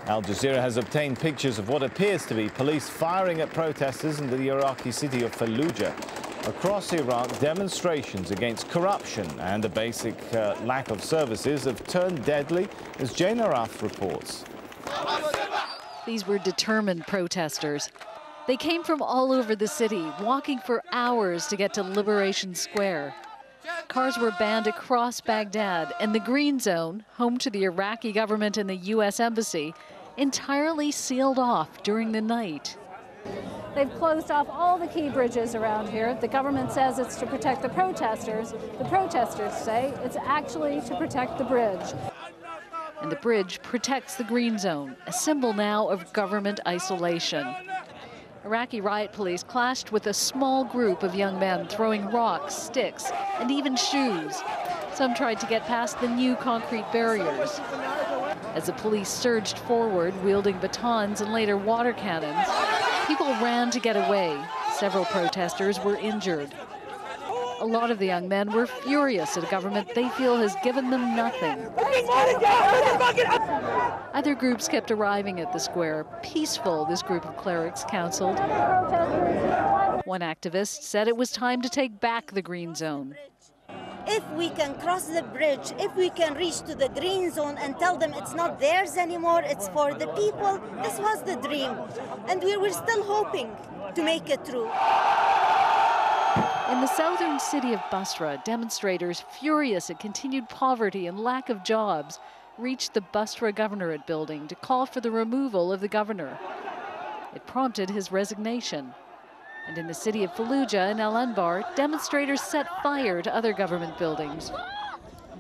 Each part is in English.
Al Jazeera has obtained pictures of what appears to be police firing at protesters in the Iraqi city of Fallujah. Across Iraq, demonstrations against corruption and a basic lack of services have turned deadly, as Jane Araf reports. These were determined protesters. They came from all over the city, walking for hours to get to Liberation Square. Cars were banned across Baghdad, and the Green Zone, home to the Iraqi government and the U.S. Embassy, entirely sealed off during the night. They've closed off all the key bridges around here. The government says it's to protect the protesters. The protesters say it's actually to protect the bridge. And the bridge protects the Green Zone, a symbol now of government isolation. Iraqi riot police clashed with a small group of young men throwing rocks, sticks, and even shoes. Some tried to get past the new concrete barriers. As the police surged forward, wielding batons and later water cannons, people ran to get away. Several protesters were injured. A lot of the young men were furious at a government they feel has given them nothing. Other groups kept arriving at the square. Peaceful, this group of clerics counseled. One activist said it was time to take back the Green Zone. If we can cross the bridge, if we can reach to the Green Zone and tell them it's not theirs anymore, it's for the people, this was the dream. And we were still hoping to make it true. In the southern city of Basra, demonstrators, furious at continued poverty and lack of jobs, reached the Basra Governorate building to call for the removal of the governor. It prompted his resignation. And in the city of Fallujah and Al-Anbar, demonstrators set fire to other government buildings.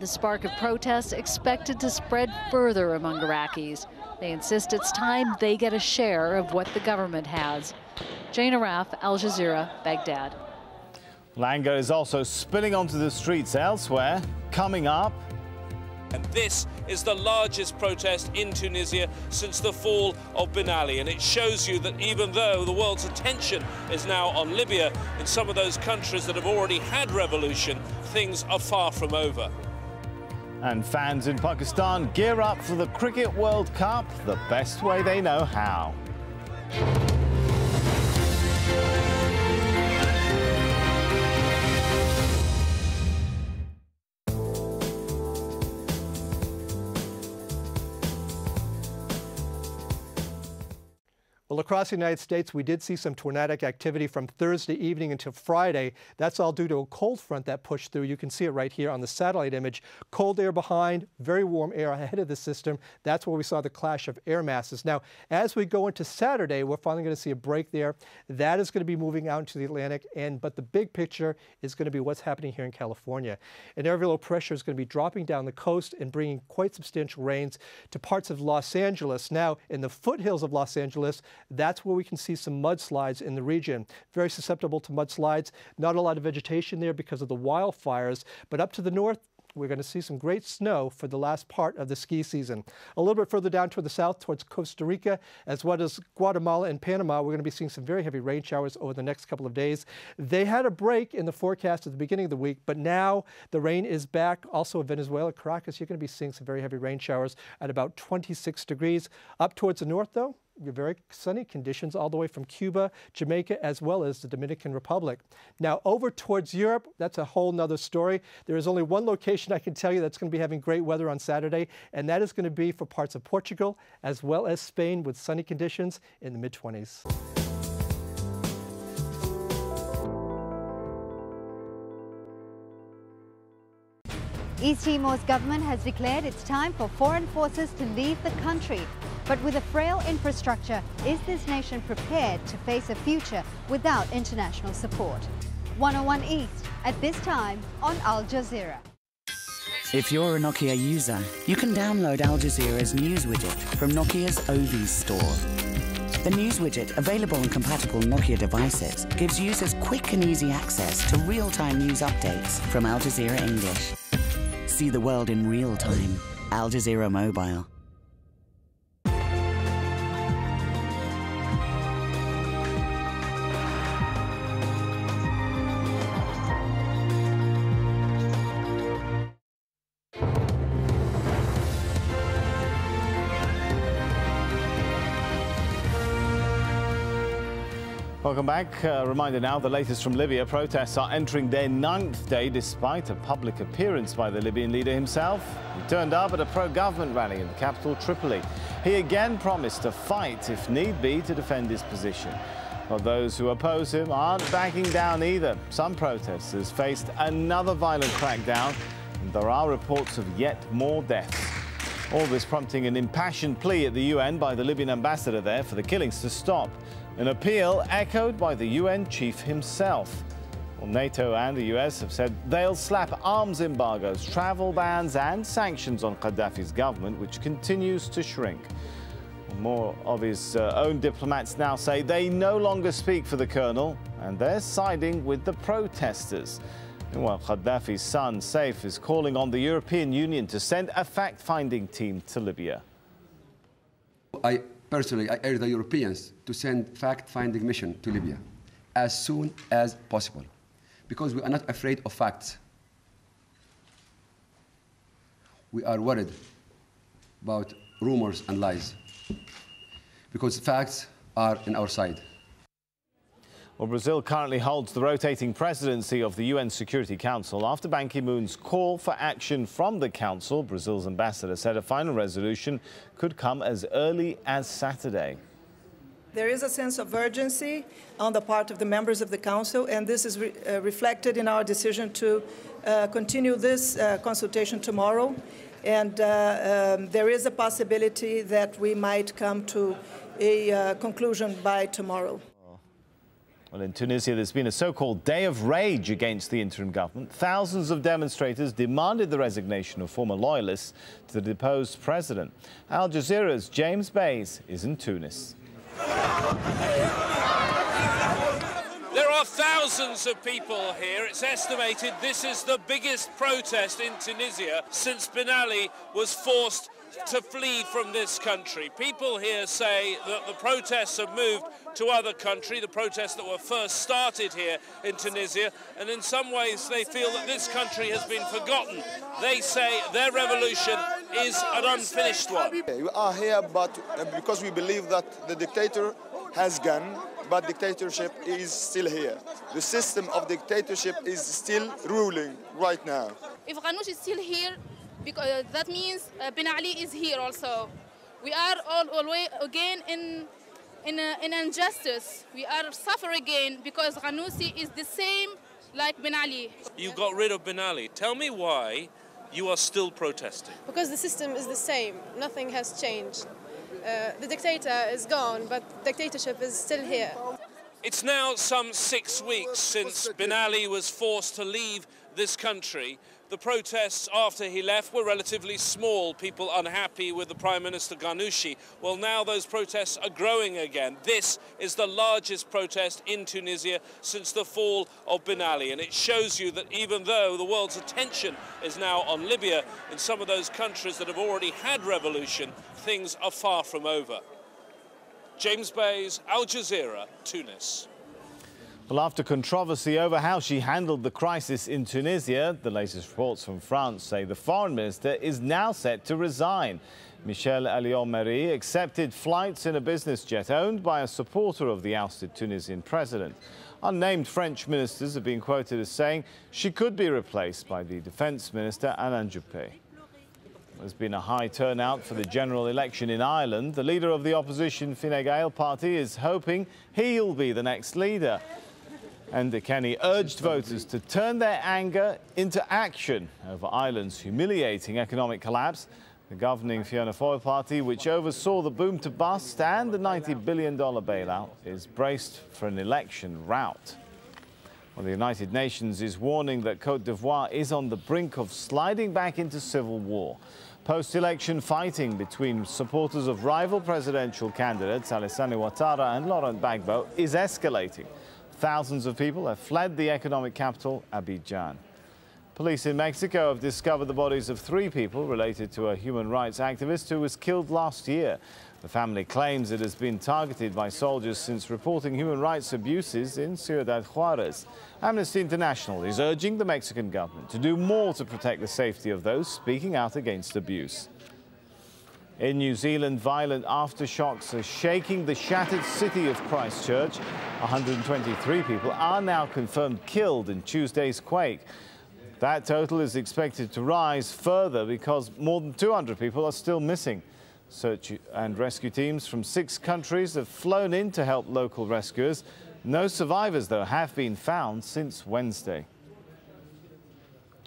The spark of protests expected to spread further among Iraqis. They insist it's time they get a share of what the government has. Jane Araf, Al Jazeera, Baghdad. Anger is also spilling onto the streets elsewhere. Coming up. And this is the largest protest in Tunisia since the fall of Ben Ali. And it shows you that even though the world's attention is now on Libya, in some of those countries that have already had revolution, things are far from over. And fans in Pakistan gear up for the Cricket World Cup the best way they know how. Well, across the United States, we did see some tornadic activity from Thursday evening until Friday. That's all due to a cold front that pushed through. You can see it right here on the satellite image. Cold air behind, very warm air ahead of the system. That's where we saw the clash of air masses. Now, as we go into Saturday, we're finally going to see a break there. That is going to be moving out into the Atlantic, but the big picture is going to be what's happening here in California. An area low pressure is going to be dropping down the coast and bringing quite substantial rains to parts of Los Angeles. Now, in the foothills of Los Angeles, that's where we can see some mudslides in the region. Very susceptible to mudslides. Not a lot of vegetation there because of the wildfires, but up to the north, we're going to see some great snow for the last part of the ski season. A little bit further down toward the south, towards Costa Rica, as well as Guatemala and Panama, we're going to be seeing some very heavy rain showers over the next couple of days. They had a break in the forecast at the beginning of the week, but now the rain is back. Also in Venezuela, Caracas, you're going to be seeing some very heavy rain showers at about 26 degrees. Up towards the north, though, very sunny conditions all the way from Cuba, Jamaica, as well as the Dominican Republic. Now, over towards Europe, that's a whole nother story. There is only one location I can tell you that's going to be having great weather on Saturday, and that is going to be for parts of Portugal as well as Spain with sunny conditions in the mid-20s. East Timor's government has declared it's time for foreign forces to leave the country. But with a frail infrastructure, is this nation prepared to face a future without international support? 101 East, at this time on Al Jazeera. If you're a Nokia user, you can download Al Jazeera's news widget from Nokia's Ovi store. The news widget, available on compatible Nokia devices, gives users quick and easy access to real-time news updates from Al Jazeera English. See the world in real time. Al Jazeera Mobile. Welcome back. Reminder now, the latest from Libya. Protests are entering their 9th day despite a public appearance by the Libyan leader himself. He turned up at a pro-government rally in the capital, Tripoli. He again promised to fight, if need be, to defend his position. But those who oppose him aren't backing down either. Some protesters faced another violent crackdown, and there are reports of yet more deaths. All this prompting an impassioned plea at the UN by the Libyan ambassador there for the killings to stop. An appeal echoed by the UN chief himself. Well, NATO and the US have said they'll slap arms embargoes, travel bans and sanctions on Gaddafi's government, which continues to shrink. More of his own diplomats now say they no longer speak for the colonel and they're siding with the protesters. Meanwhile, Gaddafi's son, Saif, is calling on the European Union to send a fact-finding team to Libya. Personally, I urge the Europeans to send fact-finding mission to Libya as soon as possible, because we are not afraid of facts. We are worried about rumors and lies, because facts are on our side. Well, Brazil currently holds the rotating presidency of the UN Security Council. After Ban Ki-moon's call for action from the Council, Brazil's ambassador said a final resolution could come as early as Saturday. There is a sense of urgency on the part of the members of the Council, and this is reflected in our decision to continue this consultation tomorrow. And there is a possibility that we might come to a conclusion by tomorrow. Well, in Tunisia, there's been a so-called day of rage against the interim government. Thousands of demonstrators demanded the resignation of former loyalists to the deposed president. AlJazeera's James Bays is in Tunis. There are thousands of people here. It's estimated this is the biggest protest in Tunisia since Ben Ali was forced to flee from this country. People here say that the protests have moved to other countries, the protests that were first started here in Tunisia, and in some ways they feel that this country has been forgotten. They say their revolution is an unfinished one. We are here because we believe that the dictator has gone, but dictatorship is still here. The system of dictatorship is still ruling right now. If Ghannouchi is still here, because that means Ben Ali is here also. We are all way again in injustice. We are suffering again because Ghannouchi is the same like Ben Ali. You got rid of Ben Ali. Tell me why you are still protesting. Because the system is the same. Nothing has changed. The dictator is gone, but dictatorship is still here. It's now some 6 weeks since Ben Ali was forced to leave this country. The protests after he left were relatively small, people unhappy with the Prime Minister Ghannouchi. Well, now those protests are growing again. This is the largest protest in Tunisia since the fall of Ben Ali. And it shows you that even though the world's attention is now on Libya, in some of those countries that have already had revolution, things are far from over. James Bays, AlJazeera, Tunis. Well, after controversy over how she handled the crisis in Tunisia, the latest reports from France say the foreign minister is now set to resign. Michel Alliot-Marie accepted flights in a business jet owned by a supporter of the ousted Tunisian president. Unnamed French ministers have been quoted as saying she could be replaced by the defence minister Alain Juppé. There's been a high turnout for the general election in Ireland. The leader of the opposition Fine Gael party is hoping he'll be the next leader. And Kenny urged voters to turn their anger into action over Ireland's humiliating economic collapse. The governing Fianna Fáil party, which oversaw the boom to bust and the $90 billion bailout, is braced for an election rout. Well, the United Nations is warning that Côte d'Ivoire is on the brink of sliding back into civil war. Post-election fighting between supporters of rival presidential candidates Alassane Ouattara and Laurent Gbagbo is escalating. Thousands of people have fled the economic capital, Abidjan. Police in Mexico have discovered the bodies of 3 people related to a human rights activist who was killed last year. The family claims it has been targeted by soldiers since reporting human rights abuses in Ciudad Juarez. Amnesty International is urging the Mexican government to do more to protect the safety of those speaking out against abuse. In New Zealand, violent aftershocks are shaking the shattered city of Christchurch. 123 people are now confirmed killed in Tuesday's quake. That total is expected to rise further because more than 200 people are still missing. Search and rescue teams from 6 countries have flown in to help local rescuers. No survivors, though, have been found since Wednesday.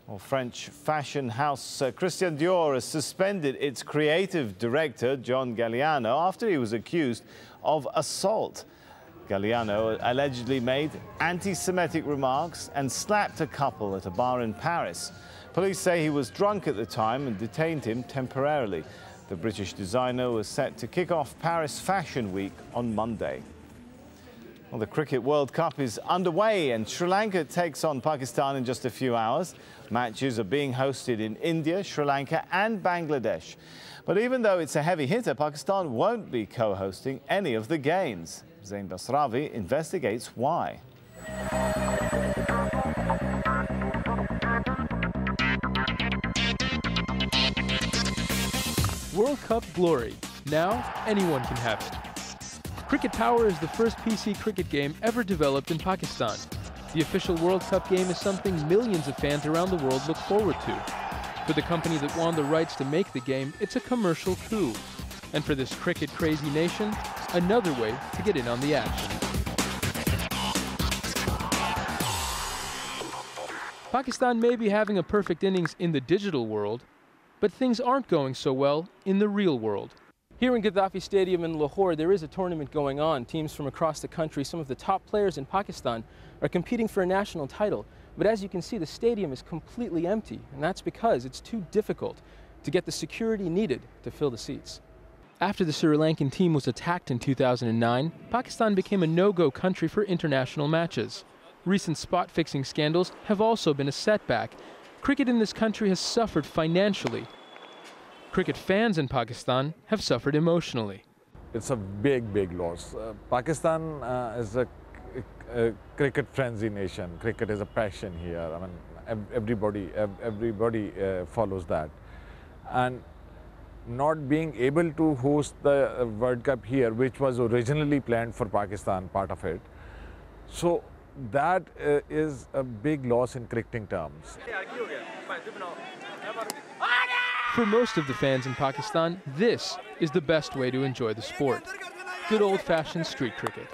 Well, French fashion house Christian Dior has suspended its creative director, John Galliano, after he was accused of assault. Galliano allegedly made anti-Semitic remarks and slapped a couple at a bar in Paris. Police say he was drunk at the time and detained him temporarily. The British designer was set to kick off Paris Fashion Week on Monday. Well, the Cricket World Cup is underway and Sri Lanka takes on Pakistan in just a few hours. Matches are being hosted in India, Sri Lanka and Bangladesh. But even though it's a heavy hitter, Pakistan won't be co-hosting any of the games. Zain Basravi investigates why. World Cup glory. Now anyone can have it. Cricket Power is the first PC cricket game ever developed in Pakistan. The official World Cup game is something millions of fans around the world look forward to. For the company that won the rights to make the game, it's a commercial coup. And for this cricket-crazy nation, another way to get in on the action. Pakistan may be having a perfect innings in the digital world, but things aren't going so well in the real world. Here in Gaddafi Stadium in Lahore, there is a tournament going on. Teams from across the country, some of the top players in Pakistan, are competing for a national title. But as you can see, the stadium is completely empty, and that's because it's too difficult to get the security needed to fill the seats. After the Sri Lankan team was attacked in 2009, Pakistan became a no-go country for international matches. Recent spot-fixing scandals have also been a setback. Cricket in this country has suffered financially. Cricket fans in Pakistan have suffered emotionally. It's a big, big loss. Pakistan is a cricket frenzy nation. Cricket is a passion here. I mean, everybody follows that. And not being able to host the World Cup here, which was originally planned for Pakistan, part of it. So that is a big loss in cricketing terms. For most of the fans in Pakistan, this is the best way to enjoy the sport. Good old-fashioned street cricket.